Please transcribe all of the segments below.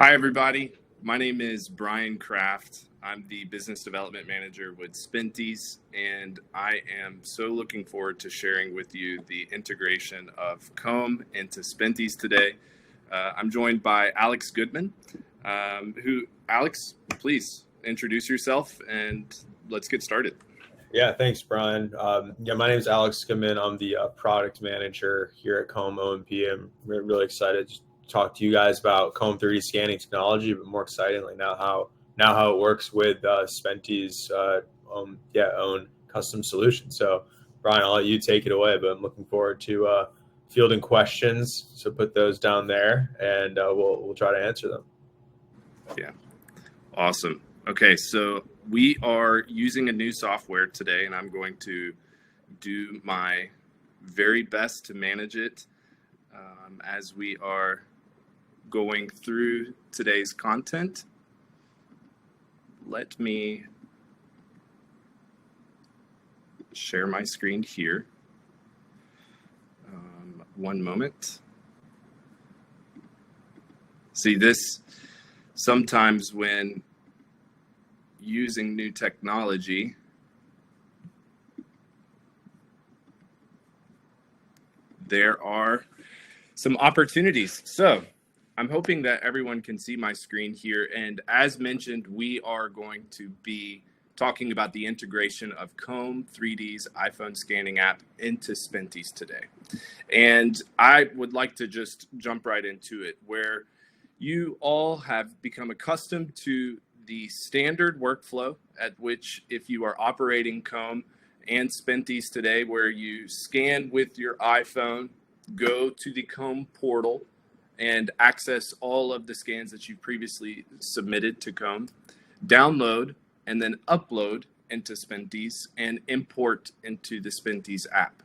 Hi, everybody. My name is Brian Kraft. I'm the business development manager with Spentys, and I am so looking forward to sharing with you the integration of Comb into Spentys today. I'm joined by Alex Goodman, Alex, please introduce yourself and let's get started. Yeah, thanks, Brian. My name is Alex Goodman. I'm the product manager here at Comb O&P. I'm really excited to talk to you guys about Comb3D scanning technology, but more excitingly now how it works with Spentys' own custom solution. So, Brian, I'll let you take it away, but I'm looking forward to fielding questions. So put those down there, and we'll try to answer them. Yeah, awesome. Okay, so we are using a new software today, and I'm going to do my very best to manage it as we are going through today's content. Let me share my screen here. One moment. See, this sometimes when using new technology, there are some opportunities. So I'm hoping that everyone can see my screen here. And as mentioned, we are going to be talking about the integration of Comb3D's iPhone scanning app into Spentys today. And I would like to just jump right into it, where you all have become accustomed to the standard workflow at which, if you are operating Comb and Spentys today, where you scan with your iPhone, go to the Comb portal, and access all of the scans that you previously submitted to Comb, download, and then upload into Spentys and import into the Spentys app.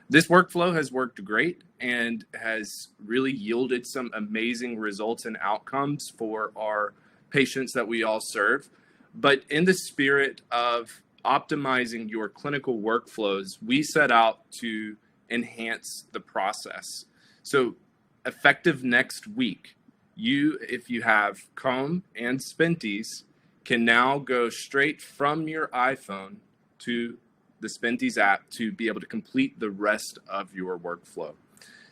This workflow has worked great and has really yielded some amazing results and outcomes for our patients that we all serve. But in the spirit of optimizing your clinical workflows, we set out to enhance the process. So effective next week, if you have Comb and Spentys, can now go straight from your iPhone to the Spentys app to be able to complete the rest of your workflow.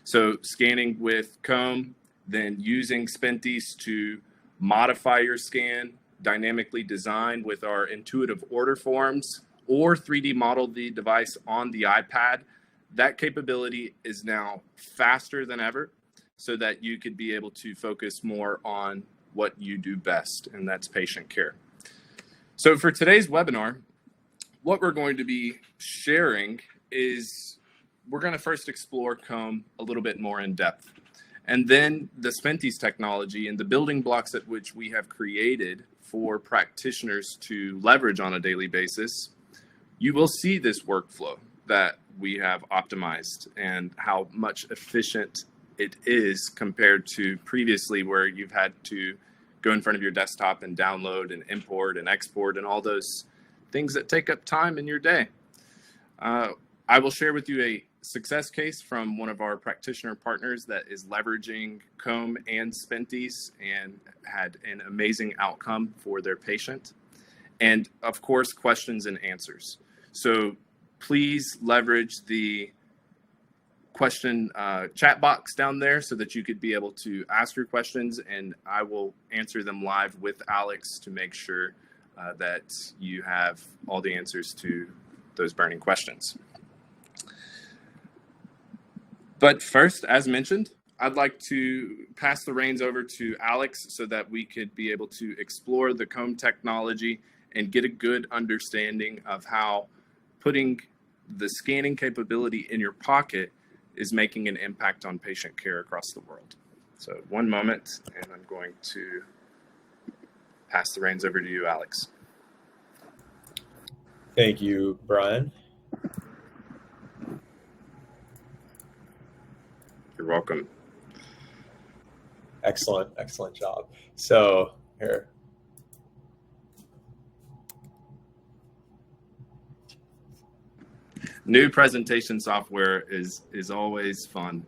So scanning with Comb, then using Spentys to modify your scan, dynamically design with our intuitive order forms, or 3D model the device on the iPad. That capability is now faster than ever, so that you could be able to focus more on what you do best, and that's patient care. So for today's webinar, what we're going to be sharing is we're going to first explore Comb a little bit more in depth, and then the Spentys technology and the building blocks at which we have created for practitioners to leverage on a daily basis. You will see this workflow that we have optimized and how much efficient it is compared to previously, where you've had to go in front of your desktop and download and import and export and all those things that take up time in your day. I will share with you a success case from one of our practitioner partners that is leveraging Comb and Spentys and had an amazing outcome for their patient. And of course, questions and answers. So please leverage the question chat box down there so that you could be able to ask your questions, and I will answer them live with Alex to make sure that you have all the answers to those burning questions. But first, as mentioned, I'd like to pass the reins over to Alex so that we could be able to explore the Comb technology and get a good understanding of how putting the scanning capability in your pocket is making an impact on patient care across the world. So one moment, and I'm going to pass the reins over to you, Alex. Thank you, Brian. You're welcome. Excellent job. So here. New presentation software is always fun.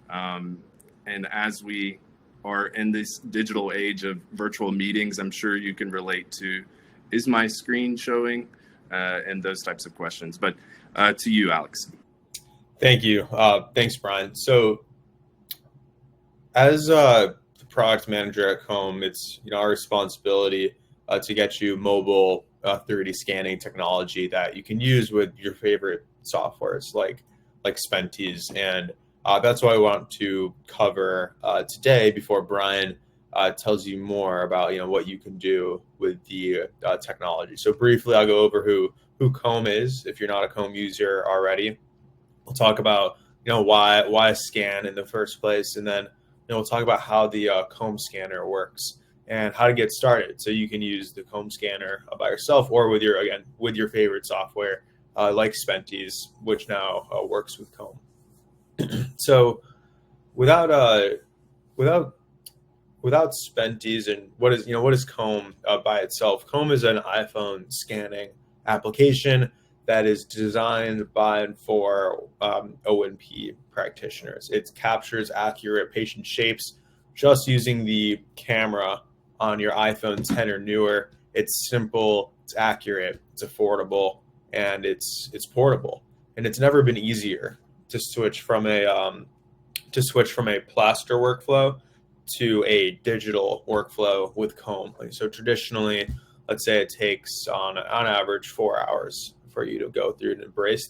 And as we are in this digital age of virtual meetings, I'm sure you can relate to, is my screen showing, and those types of questions. But to you, Alex. Thank you. Thanks, Brian. So as the product manager at Comb, it's our responsibility to get you mobile 3D scanning technology that you can use with your favorite softwares like Spentys. And that's what I want to cover today before Brian tells you more about what you can do with the technology. So briefly, I'll go over who Comb is if you're not a Comb user already. We'll talk about why scan in the first place, and then we'll talk about how the Comb scanner works and how to get started. So you can use the Comb scanner by yourself or with your favorite software like Spentys, which now works with Comb. So without Spentys, and what is Comb by itself? Comb is an iPhone scanning application that is designed by and for O&P practitioners. It captures accurate patient shapes just using the camera on your iPhone 10 or newer. It's simple, it's accurate, it's affordable, and it's portable. And it's never been easier to switch from a plaster workflow to a digital workflow with Comb. So traditionally, let's say it takes on average 4 hours for you to go through and embrace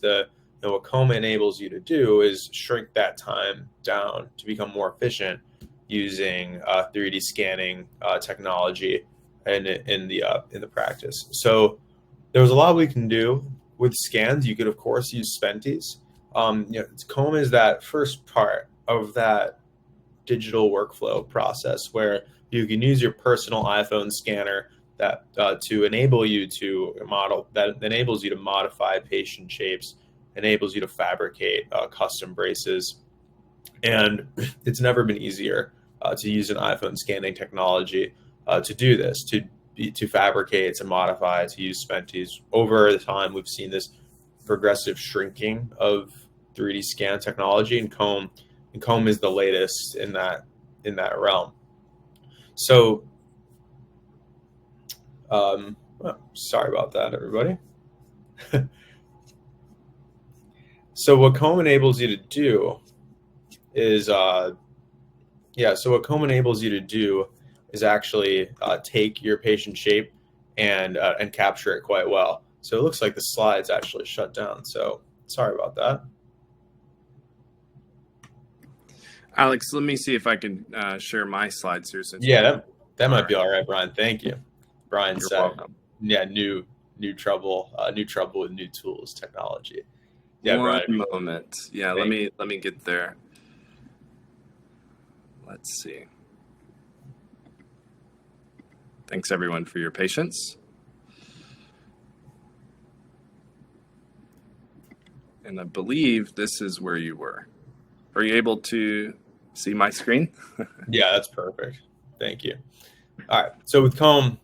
what Comb enables you to do is shrink that time down to become more efficient using 3D scanning technology in the practice. So there's a lot we can do with scans. You could of course use Spentys. Comb is that first part of that digital workflow process where you can use your personal iPhone scanner that to enable you to enables you to modify patient shapes, enables you to fabricate custom braces. And it's never been easier to use an iPhone scanning technology to do this, to fabricate, to modify, to use Spentys. Over the time, we've seen this progressive shrinking of 3D scan technology, and Comb is the latest in that realm. So sorry about that, everybody. So what Comb enables you to do is actually take your patient shape and capture it quite well. So it looks like the slides actually shut down. So sorry about that. Alex, let me see if I can share my slides here. That might be all right, Brian. Thank you. Brian You're said, welcome. Yeah, new trouble with new tools, technology. Yeah, One Brian. moment. Yeah, let me get there. Let's see. Thanks everyone for your patience. And I believe this is where you were. Are you able to see my screen? Yeah, that's perfect. Thank you. All right. So with Comb,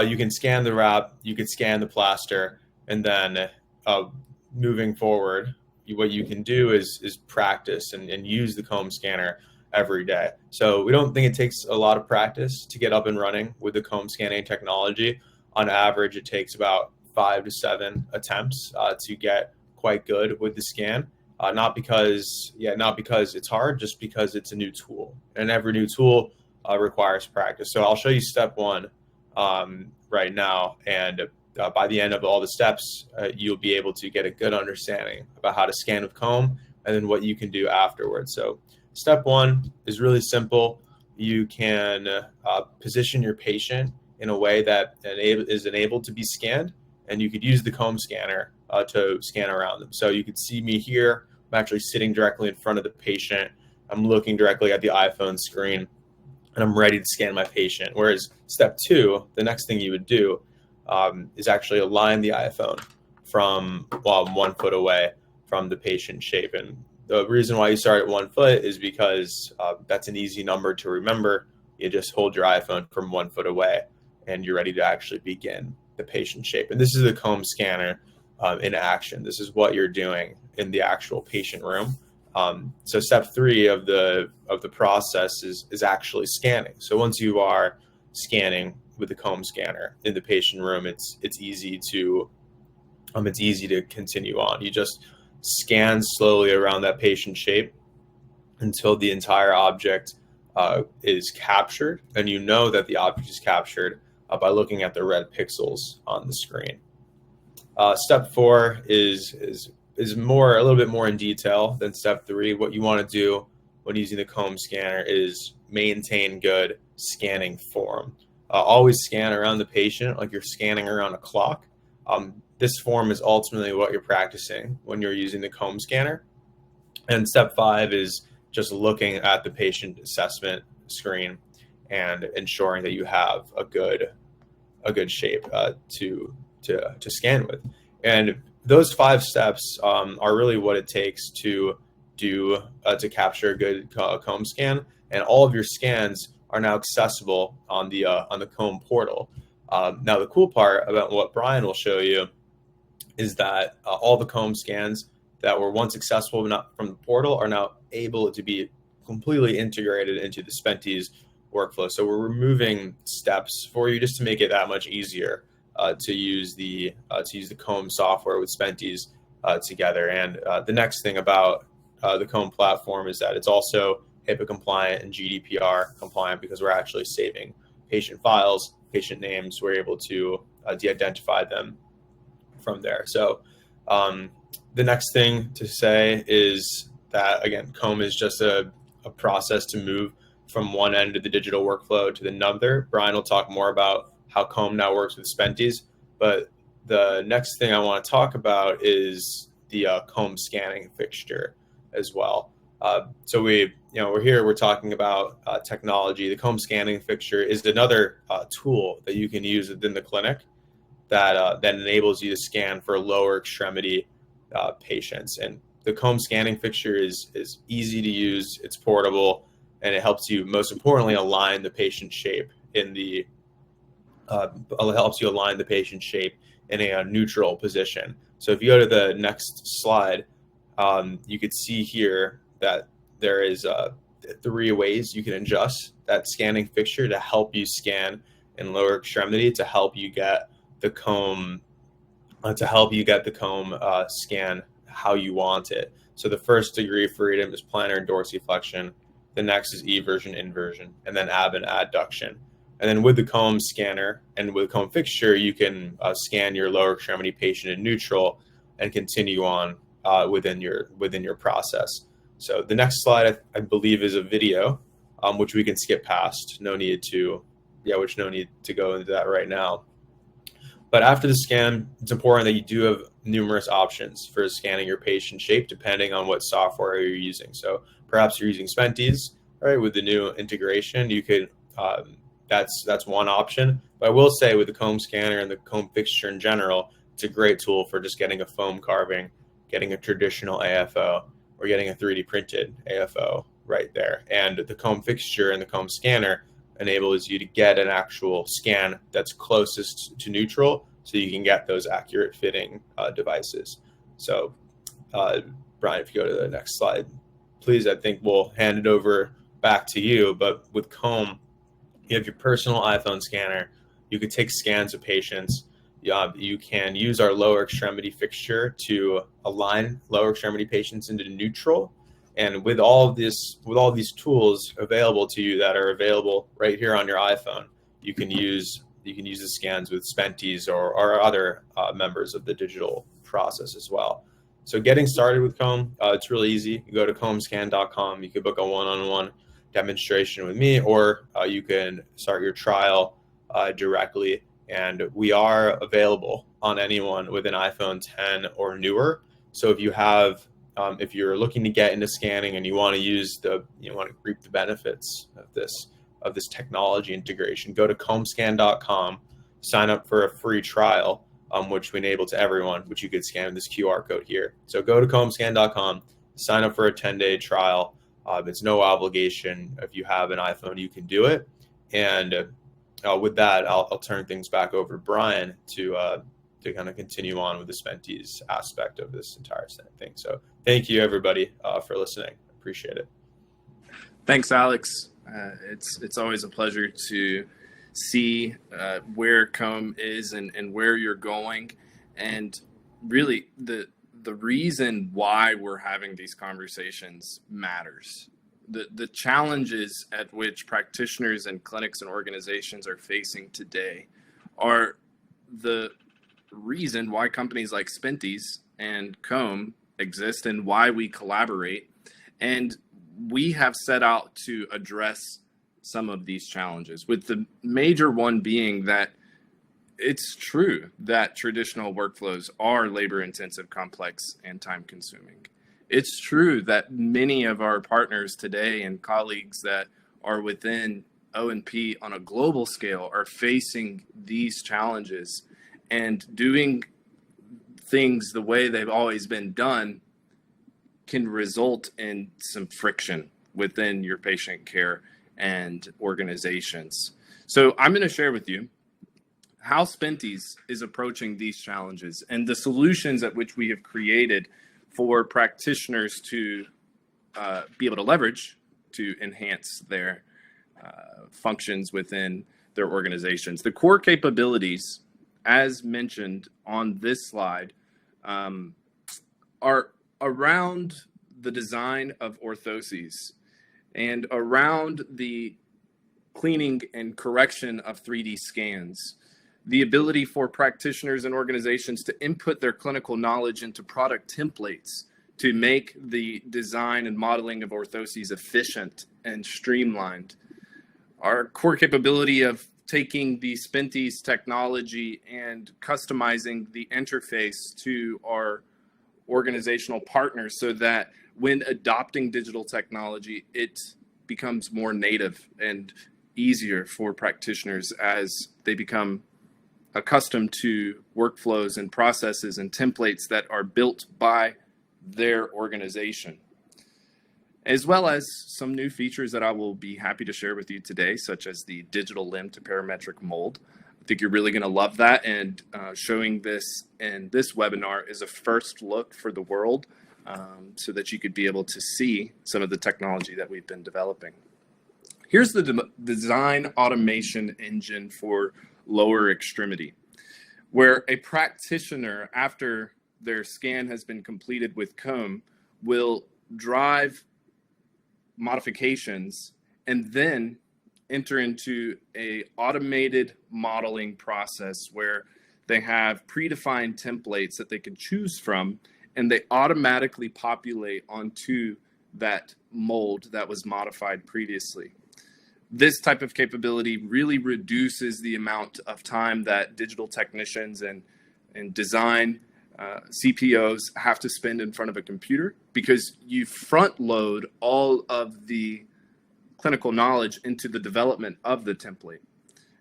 you can scan the wrap, you can scan the plaster, and then moving forward, what you can do is practice and use the Comb scanner every day. So we don't think it takes a lot of practice to get up and running with the Comb scanning technology. On average, it takes about 5 to 7 attempts to get quite good with the scan. Not because it's hard, just because it's a new tool, and every new tool requires practice. So I'll show you step 1 right now, and by the end of all the steps, you'll be able to get a good understanding about how to scan with Comb and then what you can do afterwards. So step 1 is really simple. You can position your patient in a way that is enabled to be scanned, and you could use the Comb scanner to scan around them. So you could see me here. I'm actually sitting directly in front of the patient. I'm looking directly at the iPhone screen, and I'm ready to scan my patient. Whereas step 2, the next thing you would do is actually align the iPhone from 1 foot away from the patient shape. And the reason why you start at 1 foot is because that's an easy number to remember. You just hold your iPhone from 1 foot away, and you're ready to actually begin the patient shape. And this is the Comb scanner in action. This is what you're doing in the actual patient room. So step 3 of the process is actually scanning. So once you are scanning with the comb scanner in the patient room, it's easy to continue on. You just scan slowly around that patient shape until the entire object is captured, and you know that the object is captured by looking at the red pixels on the screen. Step 4 is a little bit more in detail than step 3. What you want to do when using the comb scanner is maintain good scanning form. Always scan around the patient like you're scanning around a clock. This form is ultimately what you're practicing when you're using the comb scanner. And step 5 is just looking at the patient assessment screen and ensuring that you have a good shape to scan with. And those 5 steps are really what it takes to capture a good comb scan. And all of your scans are now accessible on the Comb portal. Now, the cool part about what Brian will show you is that all the comb scans that were once accessible but not from the portal are now able to be completely integrated into the Spentys workflow. So we're removing steps for you just to make it that much easier to use the Comb software with Spentys together. And the next thing about the Comb platform is that it's also HIPAA compliant and GDPR compliant, because we're actually saving patient files, patient names. We're able to de-identify them from there. So the next thing to say is that, again, Comb is just a process to move from one end of the digital workflow to another. Brian will talk more about how Comb now works with Spentys, but the next thing I want to talk about is the Comb scanning fixture as well. So we're talking about technology. The Comb scanning fixture is another tool that you can use within the clinic that enables you to scan for lower extremity patients. And the Comb scanning fixture is easy to use, it's portable, and it helps you, most importantly, align the patient shape in a neutral position. So if you go to the next slide, you could see here that there is 3 ways you can adjust that scanning fixture to help you scan in lower extremity, to help you get the comb scan how you want it. So the first degree of freedom is plantar and dorsiflexion. The next is eversion, inversion, and then ab and adduction. And then with the Comb scanner and with the Comb fixture, you can scan your lower extremity patient in neutral and continue on within your process. So the next slide, I believe, is a video, which we can skip past. No need to go into that right now. But after the scan, it's important that you do have numerous options for scanning your patient shape, depending on what software you're using. So perhaps you're using Spentys, right? With the new integration, you could that's one option. But I will say, with the Comb scanner and the Comb fixture in general, it's a great tool for just getting a foam carving, getting a traditional AFO, or getting a 3D printed AFO right there. And the Comb fixture and the Comb scanner enables you to get an actual scan that's closest to neutral, so you can get those accurate fitting devices. So Brian, if you go to the next slide, please. I think we'll hand it over back to you. But with Comb, you have your personal iPhone scanner. You can take scans of patients. You can use our lower extremity fixture to align lower extremity patients into neutral. And with all these tools available to you that are available right here on your iPhone, you can use the scans with Spentys or other members of the digital process as well. So getting started with Comb, it's really easy. You go to combscan.com. You can book a one-on-one demonstration with me, or you can start your trial directly. And we are available on anyone with an iPhone 10 or newer. So if you have if you're looking to get into scanning and you want to reap the benefits of this technology integration, go to combscan.com, sign up for a free trial, which we enable to everyone, which you could scan with this QR code here. So go to combscan.com, sign up for a 10-day trial. It's no obligation. If you have an iPhone, you can do it. And with that, I'll turn things back over to Brian to kind of continue on with the Spentys aspect of this entire thing. So thank you, everybody, for listening. Appreciate it. Thanks, Alex. It's always a pleasure to see where Comb is and where you're going. And really, the reason why we're having these conversations matters. The challenges at which practitioners and clinics and organizations are facing today are the reason why companies like Spentys and Comb exist and why we collaborate. And we have set out to address some of these challenges, with the major one being that it's true that traditional workflows are labor-intensive, complex, and time-consuming. It's true that many of our partners today and colleagues that are within O&P on a global scale are facing these challenges, and doing things the way they've always been done can result in some friction within your patient care and organizations. So I'm going to share with you how Spentys is approaching these challenges and the solutions at which we have created for practitioners to be able to leverage to enhance their functions within their organizations. The core capabilities, as mentioned on this slide, are around the design of orthoses and around the cleaning and correction of 3D scans, the ability for practitioners and organizations to input their clinical knowledge into product templates to make the design and modeling of orthoses efficient and streamlined. Our core capability of taking the Spentys technology and customizing the interface to our organizational partners so that when adopting digital technology, it becomes more native and easier for practitioners as they become accustomed to workflows and processes and templates that are built by their organization, as well as some new features that I will be happy to share with you today, such as the digital limb to parametric mold. I think you're really going to love that, and showing this in this webinar is a first look for the world, so that you could be able to see some of the technology that we've been developing. Here's the design automation engine for lower extremity, where a practitioner, after their scan has been completed with Comb, will drive modifications and then enter into a automated modeling process where they have predefined templates that they can choose from, and they automatically populate onto that mold that was modified previously. This type of capability really reduces the amount of time that digital technicians and design CPOs have to spend in front of a computer, because you front load all of the clinical knowledge into the development of the template.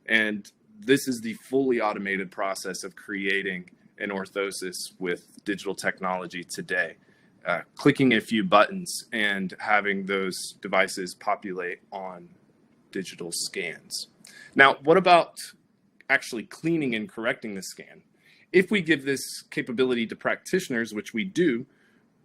And this is the fully automated process of creating an orthosis with digital technology today. Clicking a few buttons and having those devices populate on digital scans. Now, what about actually cleaning and correcting the scan? If we give this capability to practitioners, which we do,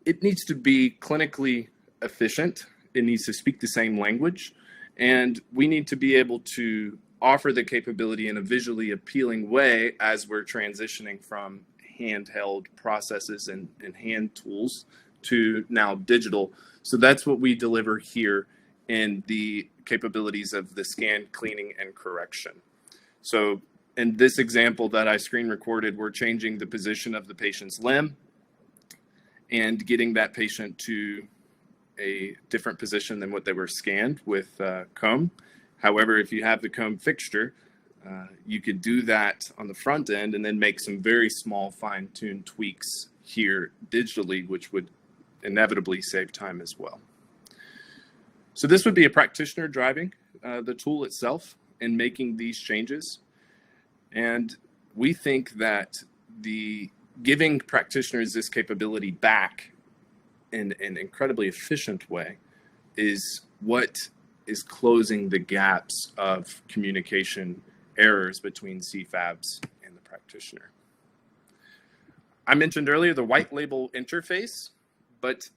it needs to be clinically efficient. It needs to speak the same language. And we need to be able to offer the capability in a visually appealing way as we're transitioning from handheld processes and hand tools to now digital. So that's what we deliver here in the capabilities of the scan, cleaning, and correction. So in this example that I screen recorded, we're changing the position of the patient's limb and getting that patient to a different position than what they were scanned with Comb. However, if you have the Comb fixture, you could do that on the front end and then make some very small fine-tuned tweaks here digitally, which would inevitably save time as well. So this would be a practitioner driving the tool itself and making these changes. And we think that giving practitioners this capability back in an incredibly efficient way is what is closing the gaps of communication errors between CFABs and the practitioner. I mentioned earlier the white label interface, but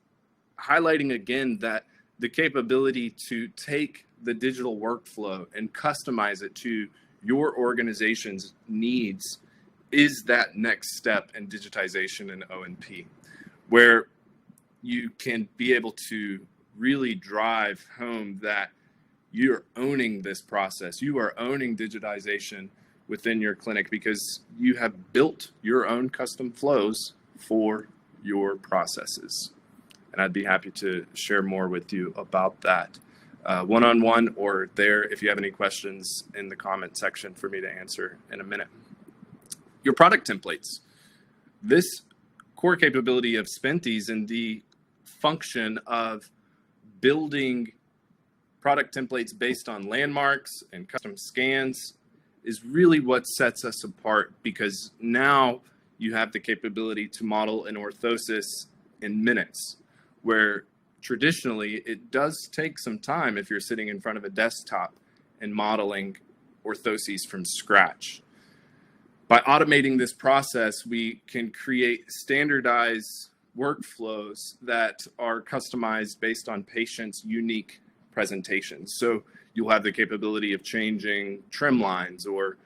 highlighting again that the capability to take the digital workflow and customize it to your organization's needs is that next step in digitization in O&P, where you can be able to really drive home that you're owning this process. You are owning digitization within your clinic because you have built your own custom flows for your processes. And I'd be happy to share more with you about that one-on-one or there if you have any questions in the comment section for me to answer in a minute. Your product templates. This core capability of Spentys and the function of building product templates based on landmarks and custom scans is really what sets us apart, because now you have the capability to model an orthosis in minutes, where traditionally it does take some time if you're sitting in front of a desktop and modeling orthoses from scratch. By automating this process, we can create standardized workflows that are customized based on patients' unique presentations. So you'll have the capability of changing trim lines or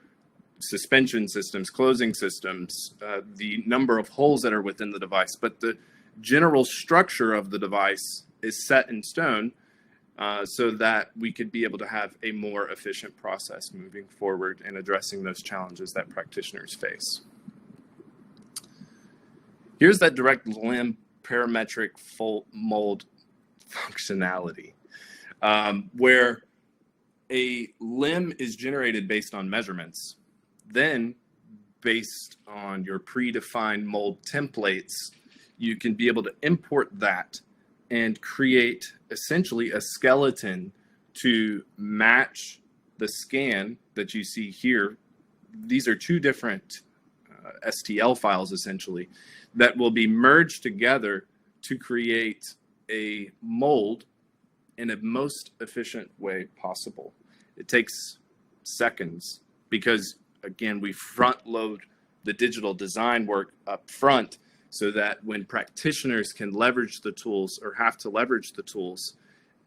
suspension systems, closing systems, the number of holes that are within the device, but the general structure of the device is set in stone so that we could be able to have a more efficient process moving forward and addressing those challenges that practitioners face. Here's that direct limb parametric full mold functionality, where a limb is generated based on measurements. Then, based on your predefined mold templates, you can be able to import that and create essentially a skeleton to match the scan that you see here. These are two different STL files essentially that will be merged together to create a mold in a most efficient way possible. It takes seconds because, again, we front load the digital design work up front so that when practitioners can leverage the tools or have to leverage the tools,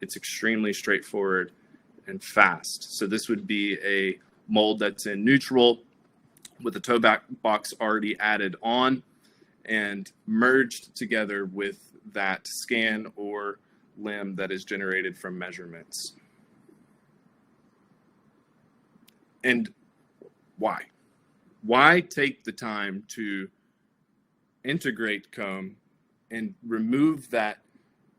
it's extremely straightforward and fast. So this would be a mold that's in neutral with the toe back box already added on and merged together with that scan or limb that is generated from measurements. And why? Why take the time to integrate Comb and remove that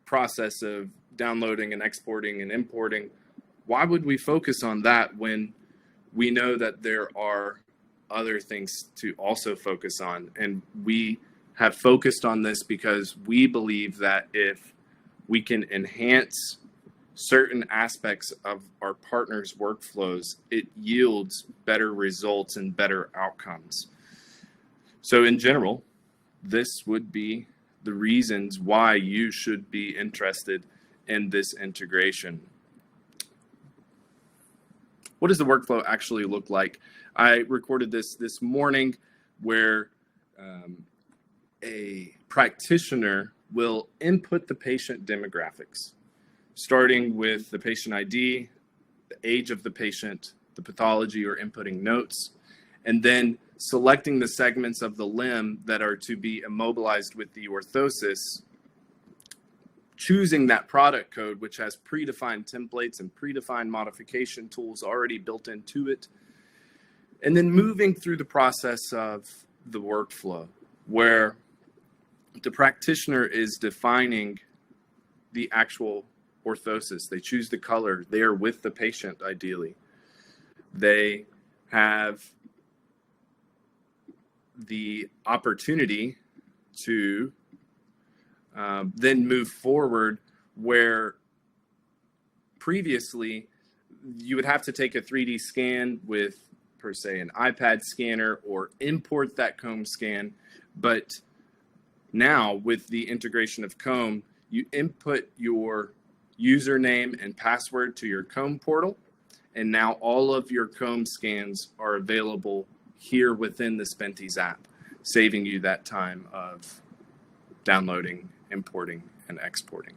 process of downloading and exporting and importing? Why would we focus on that when we know that there are other things to also focus on? And we have focused on this because we believe that if we can enhance certain aspects of our partners' workflows, it yields better results and better outcomes. So in general, this would be the reasons why you should be interested in this integration. What does the workflow actually look like? I recorded this morning where a practitioner will input the patient demographics, starting with the patient ID, the age of the patient, the pathology or inputting notes, and then selecting the segments of the limb that are to be immobilized with the orthosis, choosing that product code, which has predefined templates and predefined modification tools already built into it, and then moving through the process of the workflow, where the practitioner is defining the actual orthosis. They choose the color. They are with the patient, ideally. They have the opportunity to then move forward, where previously you would have to take a 3D scan with, per se, an iPad scanner or import that Comb scan. But now with the integration of Comb, you input your username and password to your Comb portal, and now all of your Comb scans are available here within the Spentys app. saving you that time of downloading, importing, and exporting.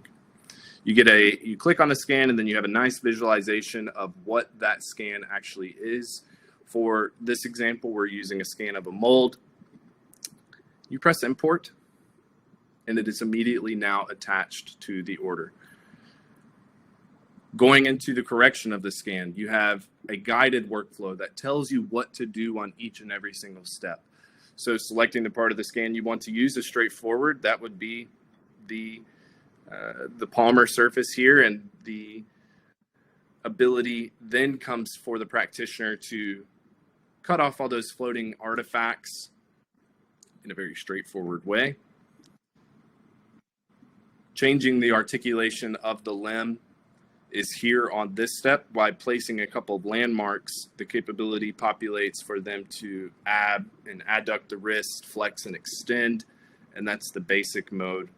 You click on the scan, and then you have a nice visualization of what that scan actually is. For this example, we're using a scan of a mold. You press import, and it is immediately now attached to the order. Going into the correction of the scan, you have a guided workflow that tells you what to do on each and every single step. So selecting the part of the scan you want to use is straightforward. That would be the palmar surface here, and the ability then comes for the practitioner to cut off all those floating artifacts in a very straightforward way. Changing the articulation of the limb is here on this step. By placing a couple of landmarks, the capability populates for them to ab and adduct the wrist, flex and extend, and that's the basic mode.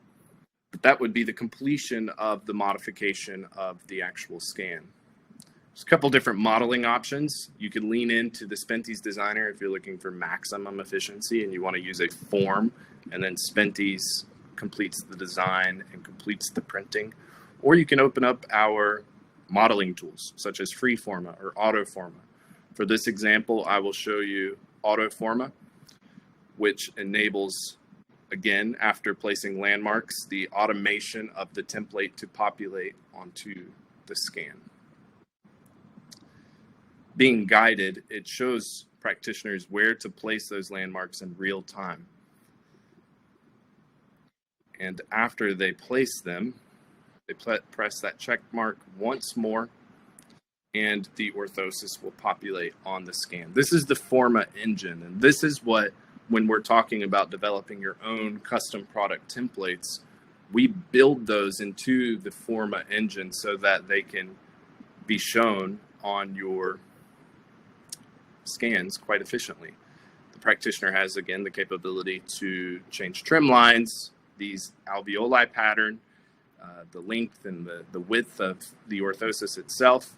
But that would be the completion of the modification of the actual scan. There's a couple different modeling options. You can lean into the Spentys designer if you're looking for maximum efficiency and you want to use a form, and then Spentys completes the design and completes the printing. Or you can open up our modeling tools, such as Freeforma or Autoforma. For this example, I will show you Autoforma, which enables, again, after placing landmarks, the automation of the template to populate onto the scan. Being guided, it shows practitioners where to place those landmarks in real time. And after they place them, they press that check mark once more, and the orthosis will populate on the scan. This is the Forma engine, and this is what, when we're talking about developing your own custom product templates, we build those into the Forma engine so that they can be shown on your scans quite efficiently. The practitioner has, again, the capability to change trim lines, these alveoli pattern, the length and the width of the orthosis itself,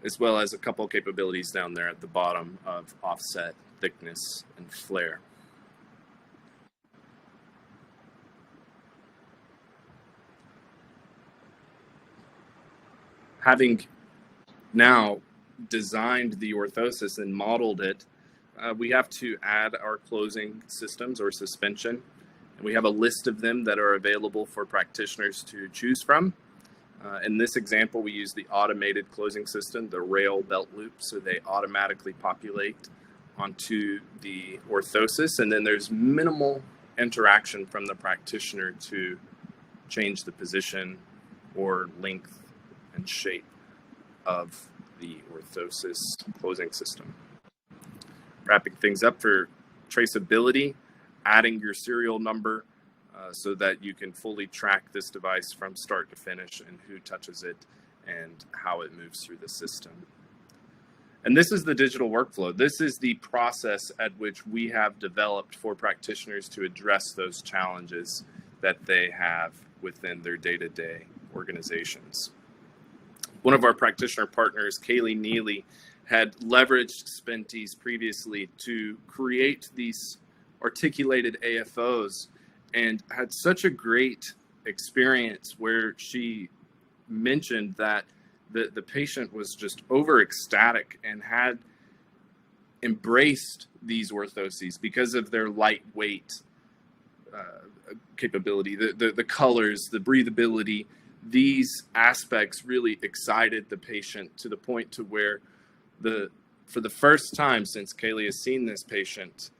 as well as a couple capabilities down there at the bottom of offset, thickness, and flare. Having now designed the orthosis and modeled it, we have to add our closing systems or suspension. And we have a list of them that are available for practitioners to choose from. In this example, we use the automated closing system, the rail belt loop, so they automatically populate onto the orthosis. And then there's minimal interaction from the practitioner to change the position or length and shape of the orthosis closing system. Wrapping things up for traceability, adding your serial number so that you can fully track this device from start to finish and who touches it and how it moves through the system. And this is the digital workflow. This is the process at which we have developed for practitioners to address those challenges that they have within their day-to-day organizations. One of our practitioner partners, Kaylee Neely, had leveraged Spentys previously to create these articulated AFOs and had such a great experience where she mentioned that the patient was just over ecstatic and had embraced these orthoses because of their lightweight capability, the colors, the breathability. These aspects really excited the patient to the point to where for the first time since Kaylee has seen this patient,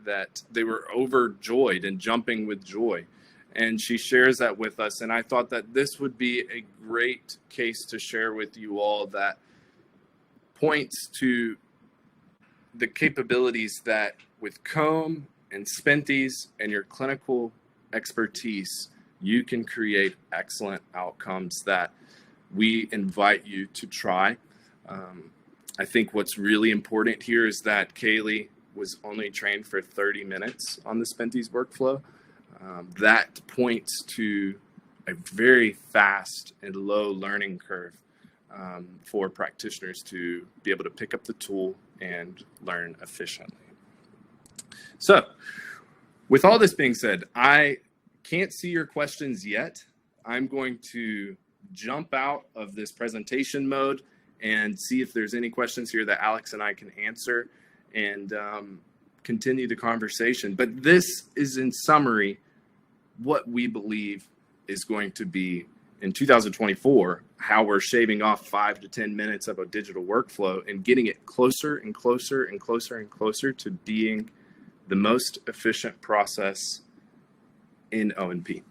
that they were overjoyed and jumping with joy. And she shares that with us. And I thought that this would be a great case to share with you all that points to the capabilities that with Comb and Spentys and your clinical expertise, you can create excellent outcomes that we invite you to try. I think what's really important here is that Kaylee was only trained for 30 minutes on the Spentys workflow. That points to a very fast and low learning curve. for practitioners to be able to pick up the tool and learn efficiently. So with all this being said, I can't see your questions yet. I'm going to jump out of this presentation mode and see if there's any questions here that Alex and I can answer and continue the conversation. But this is, in summary, what we believe is going to be in 2024, how we're shaving off 5 to 10 minutes of a digital workflow and getting it closer and closer and closer and closer to being the most efficient process in O&P.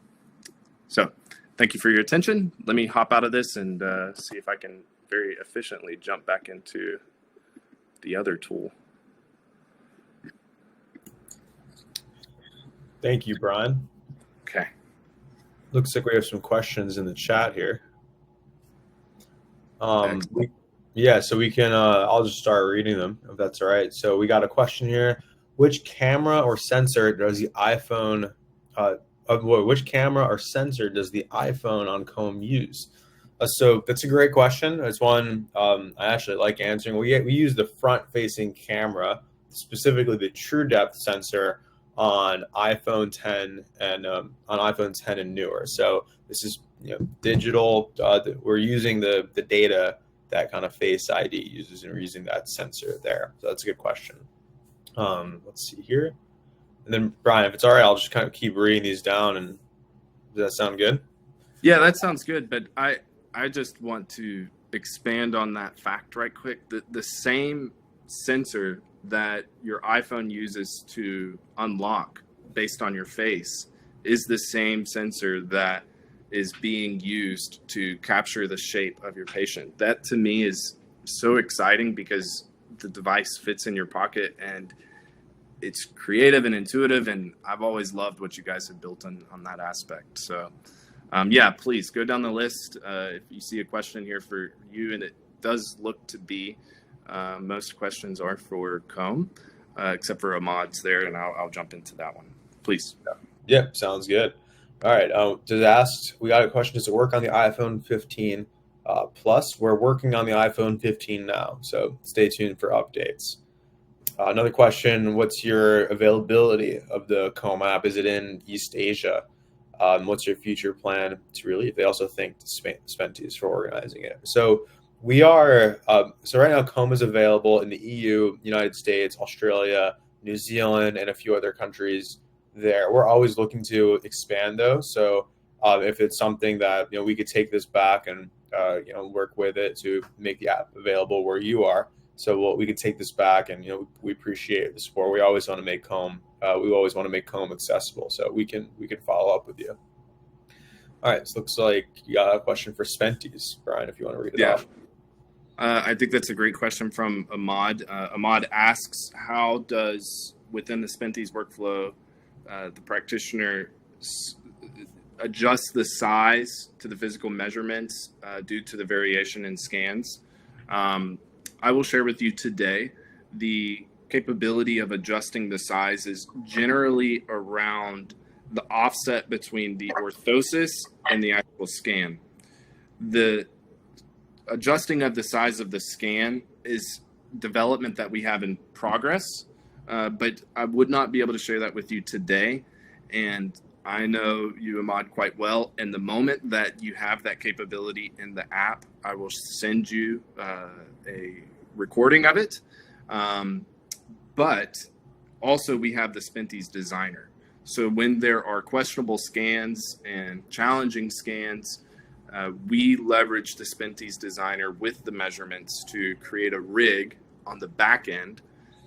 So thank you for your attention. Let me hop out of this and see if I can very efficiently jump back into the other tool. Thank you, Brian. Okay. Looks like we have some questions in the chat here. Yeah, so we can, I'll just start reading them if that's all right. So we got a question here. Which camera or sensor does the iPhone, which camera or sensor does the iPhone on Comb use? So that's a great question. It's one I actually like answering. We use the front-facing camera, specifically the True Depth sensor on iPhone 10 and on iPhone 10 and newer. So this is digital. We're using the data that kind of Face ID uses, and we're using that sensor there. So that's a good question. Let's see here. And then Brian, if it's all right, I'll just kind of keep reading these down. And does that sound good? Yeah, that sounds good. But I just want to expand on that fact right quick. The same sensor that your iPhone uses to unlock based on your face is the same sensor that is being used to capture the shape of your patient. That to me is so exciting because the device fits in your pocket and it's creative and intuitive, and I've always loved what you guys have built on that aspect. So yeah, please go down the list. If you see a question here for you, and it does look to be most questions are for Comb, except for Ahmad's there, and I'll jump into that one. Please. Yeah, sounds good. All right. We got a question. Does it work on the iPhone 15 Plus? We're working on the iPhone 15 now, so stay tuned for updates. Another question, what's your availability of the Comb app? Is it in East Asia? What's your future plan to release? They also thank the Spentys for organizing it. So we are, so right now Comb is available in the EU, United States, Australia, New Zealand, and a few other countries there. We're always looking to expand though. So if it's something that, we could take this back and, work with it to make the app available where you are. So we could take this back and, we appreciate the support. We always want to make Comb, accessible. So we can follow up with you. All right. So looks like you got a question for Spentys, Brian, if you want to read it off. I think that's a great question from Ahmad. Ahmad asks, how does, within the Spentys workflow, the practitioner adjust the size to the physical measurements due to the variation in scans? I will share with you today the capability of adjusting the size is generally around the offset between the orthosis and the actual scan. The adjusting of the size of the scan is development that we have in progress, but I would not be able to share that with you today. And I know you, Ahmad, quite well. And the moment that you have that capability in the app, I will send you a recording of it. But also we have the Spentys designer. So when there are questionable scans and challenging scans, we leverage the Spentys designer with the measurements to create a rig on the back end.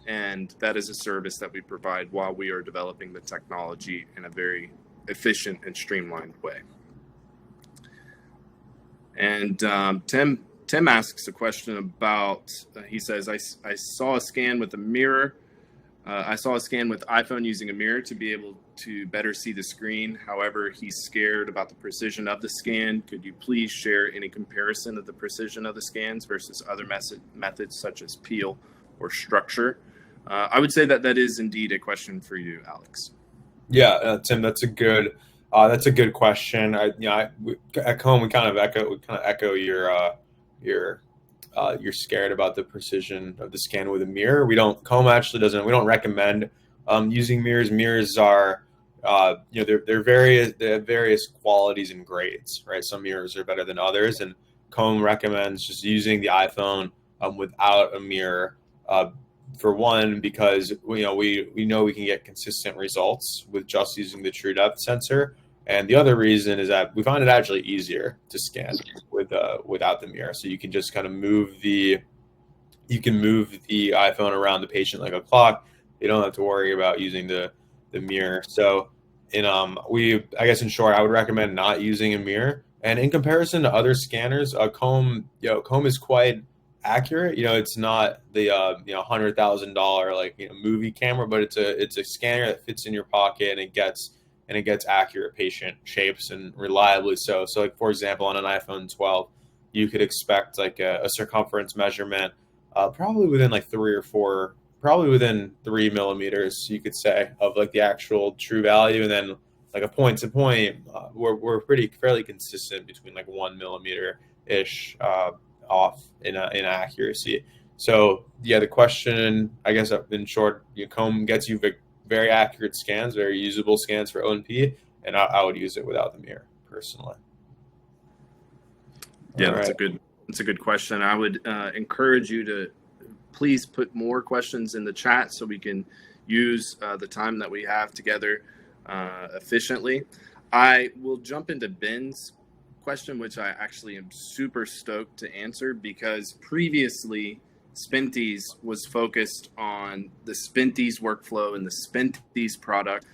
And that is a service that we provide while we are developing the technology in a very efficient and streamlined way. And Tim asks a question about, he says, I saw a scan with a mirror. I saw a scan with iPhone using a mirror to be able to better see the screen. However, he's scared about the precision of the scan. Could you please share any comparison of the precision of the scans versus other methods such as peel or structure? I would say that is indeed a question for you, Alex. Yeah, Tim, that's a good question. At Comb, we kind of echo your you're scared about the precision of the scan with a mirror. Comb actually doesn't. We don't recommend using mirrors. Mirrors are they have various qualities and grades, right? Some mirrors are better than others, and Comb recommends just using the iPhone without a mirror. For one, because we know we can get consistent results with just using the true depth sensor, and the other reason is that we find it actually easier to scan without the mirror. So you can just kind of move the iPhone around the patient like a clock. You don't have to worry about using the mirror. So I guess in short, I would recommend not using a mirror. And in comparison to other scanners, Comb is quite accurate. It's not the $100,000 movie camera, but it's a scanner that fits in your pocket and it gets accurate patient shapes and reliably so. So like, for example, on an iPhone 12, you could expect like a circumference measurement, probably within like probably within 3 millimeters, you could say, of like the actual true value. And then like a point to point, we're fairly consistent between like 1 millimeter ish off in accuracy. So yeah, the question, I guess in short, Comb gets you very accurate scans, very usable scans for O&P, and I would use it without the mirror personally. Yeah, that's a good question. I would encourage you to please put more questions in the chat so we can use the time that we have together efficiently. I will jump into Ben's question, which I actually am super stoked to answer, because previously Spentys was focused on the Spentys workflow and the Spentys product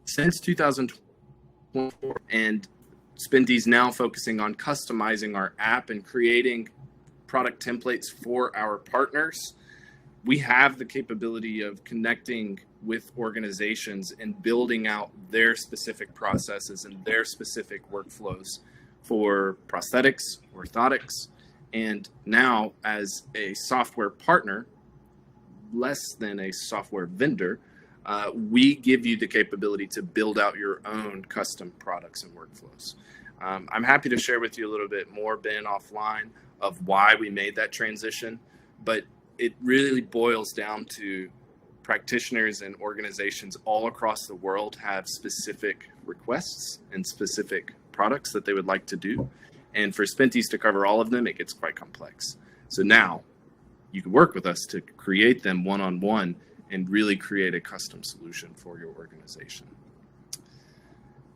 since 2024, and Spentys now focusing on customizing our app and creating product templates for our partners. We have the capability of connecting with organizations and building out their specific processes and their specific workflows for prosthetics, orthotics, and now as a software partner, less than a software vendor, we give you the capability to build out your own custom products and workflows. I'm happy to share with you a little bit more, Ben, offline, of why we made that transition, but it really boils down to practitioners and organizations all across the world have specific requests and specific products that they would like to do. And for Spentys to cover all of them, it gets quite complex. So now you can work with us to create them one-on-one and really create a custom solution for your organization.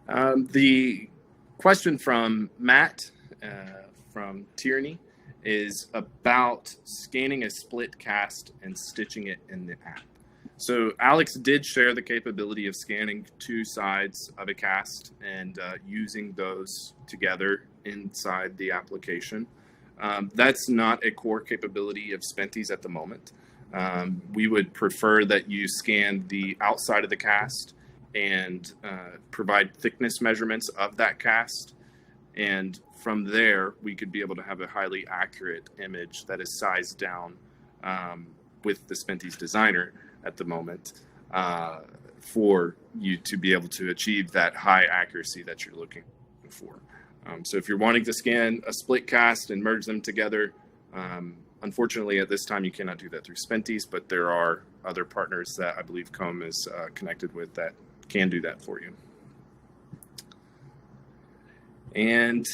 The question from Matt from Tyranny is about scanning a split cast and stitching it in the app. So Alex did share the capability of scanning two sides of a cast and using those together inside the application. That's not a core capability of Spentys at the moment. We would prefer that you scan the outside of the cast and provide thickness measurements of that cast. And from there, we could be able to have a highly accurate image that is sized down with the Spentys designer at the moment for you to be able to achieve that high accuracy that you're looking for. So if you're wanting to scan a split cast and merge them together, unfortunately at this time you cannot do that through Spentys, but there are other partners that I believe Comb is connected with that can do that for you. And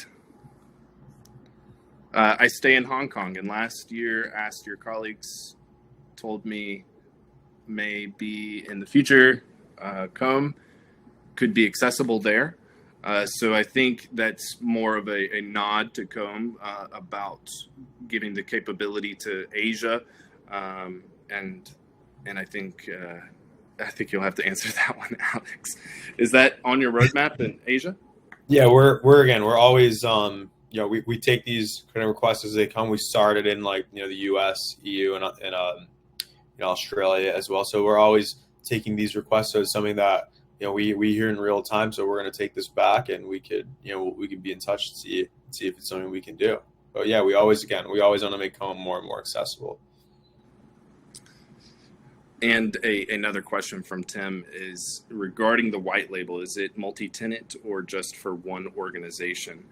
I stay in Hong Kong, and last year asked your colleagues, told me maybe in the future Comb could be accessible there. So I think that's more of a nod to Comb about giving the capability to Asia, and I think you'll have to answer that one, Alex. Is that on your roadmap in Asia? Yeah, we're always we take these kind of requests as they come. We started in the US, EU, and Australia as well. So we're always taking these requests. So it's something that we hear in real time. So we're going to take this back, and we could be in touch to see if it's something we can do. But yeah, we always want to make Comb more and more accessible. And another question from Tim is regarding the white label. Is it multi-tenant or just for one organization?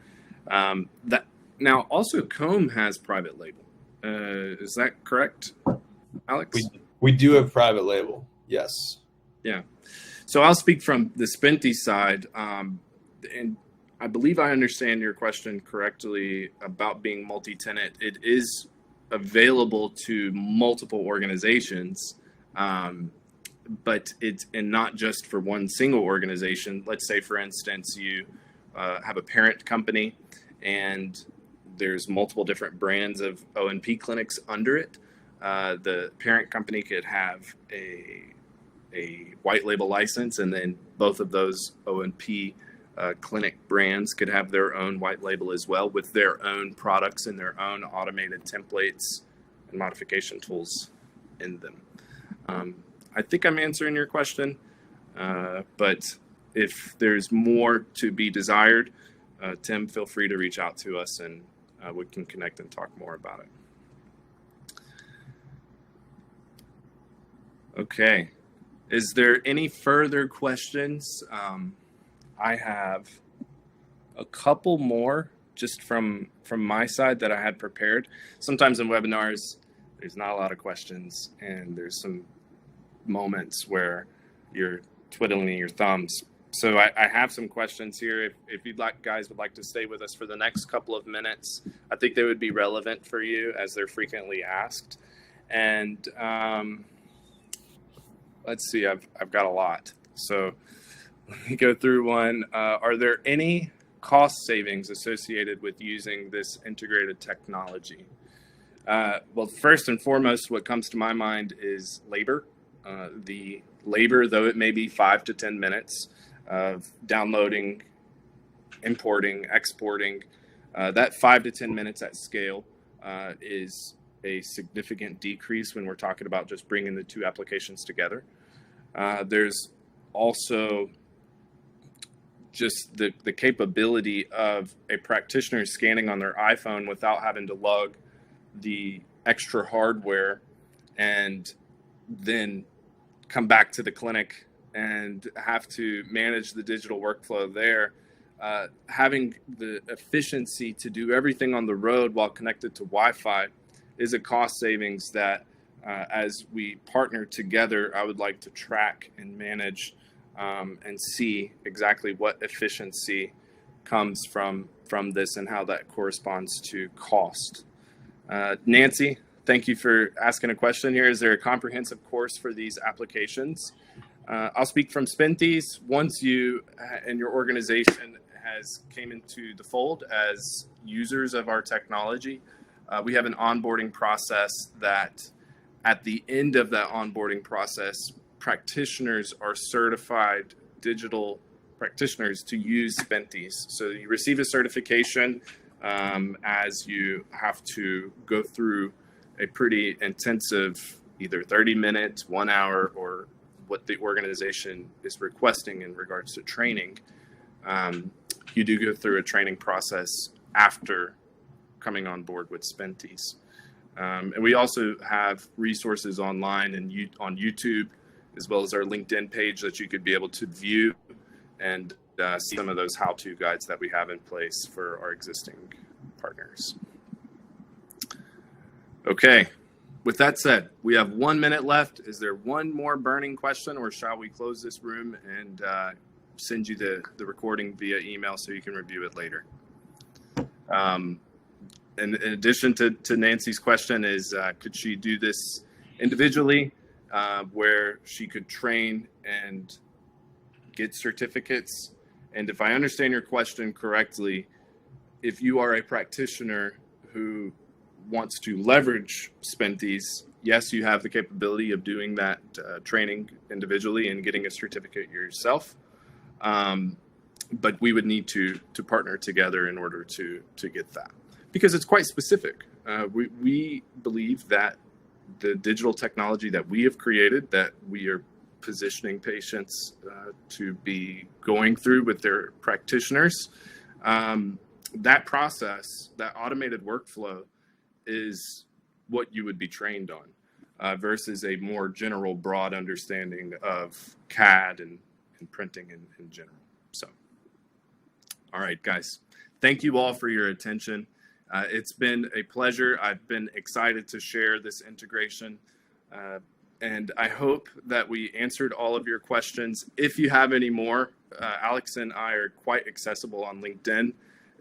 That Now, also Comb has private label. Is that correct, Alex? We do have private label. Yes. Yeah. So I'll speak from the Spentys side, and I believe I understand your question correctly about being multi-tenant. It is available to multiple organizations, but it's and not just for one single organization. Let's say, for instance, you have a parent company, and there's multiple different brands of O&P clinics under it. The parent company could have a white label license, and then both of those O&P clinic brands could have their own white label as well, with their own products and their own automated templates and modification tools in them. I think I'm answering your question, but if there's more to be desired, Tim, feel free to reach out to us, and we can connect and talk more about it. Okay. Is there any further questions? I have a couple more just from my side that I had prepared. Sometimes in webinars, there's not a lot of questions, and there's some moments where you're twiddling your thumbs. So I have some questions here. If you'd like, guys would like to stay with us for the next couple of minutes, I think they would be relevant for you as they're frequently asked. And let's see, I've got a lot. So let me go through one. Are there any cost savings associated with using this integrated technology? Well, first and foremost, what comes to my mind is labor. The labor, though it may be 5 to 10 minutes of downloading, importing, exporting, that 5 to 10 minutes at scale is a significant decrease when we're talking about just bringing the two applications together. There's also just the capability of a practitioner scanning on their iPhone without having to lug the extra hardware and then come back to the clinic and have to manage the digital workflow there. Having the efficiency to do everything on the road while connected to Wi-Fi is a cost savings that as we partner together, I would like to track and manage and see exactly what efficiency comes from this and how that corresponds to cost. Nancy, thank you for asking a question here. Is there a comprehensive course for these applications? I'll speak from Spentys. Once you and your organization has came into the fold as users of our technology, we have an onboarding process that at the end of that onboarding process, practitioners are certified digital practitioners to use Spentys. So you receive a certification as you have to go through a pretty intensive, either 30 minutes, 1 hour, or what the organization is requesting in regards to training. You do go through a training process after coming on board with Spentys. And we also have resources online and on YouTube, as well as our LinkedIn page that you could be able to view and see some of those how-to guides that we have in place for our existing partners. Okay, with that said, we have 1 minute left. Is there one more burning question, or shall we close this room and send you the recording via email so you can review it later? In addition to Nancy's question is, could she do this individually, where she could train and get certificates? And if I understand your question correctly, if you are a practitioner who wants to leverage Spentys, yes, you have the capability of doing that training individually and getting a certificate yourself. But we would need to partner together in order to get that, because it's quite specific. We believe that the digital technology that we have created, that we are positioning patients to be going through with their practitioners, that process, that automated workflow, is what you would be trained on, versus a more general, broad understanding of CAD and printing in general. So, all right, guys, thank you all for your attention. It's been a pleasure. I've been excited to share this integration. And I hope that we answered all of your questions. If you have any more, Alex and I are quite accessible on LinkedIn,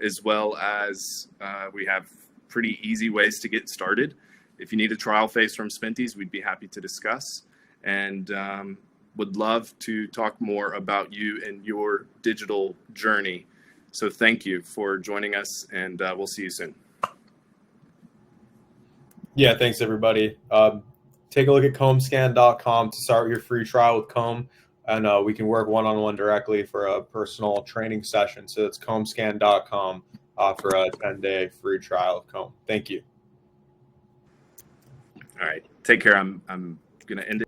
as well as we have pretty easy ways to get started. If you need a trial phase from Spentys, we'd be happy to discuss, and would love to talk more about you and your digital journey. So thank you for joining us, and we'll see you soon. Yeah, thanks everybody. Take a look at combscan.com to start your free trial with Comb, and we can work one-on-one directly for a personal training session. So that's combscan.com for a 10-day free trial of Comb. Thank you. All right, take care. I'm going to end it.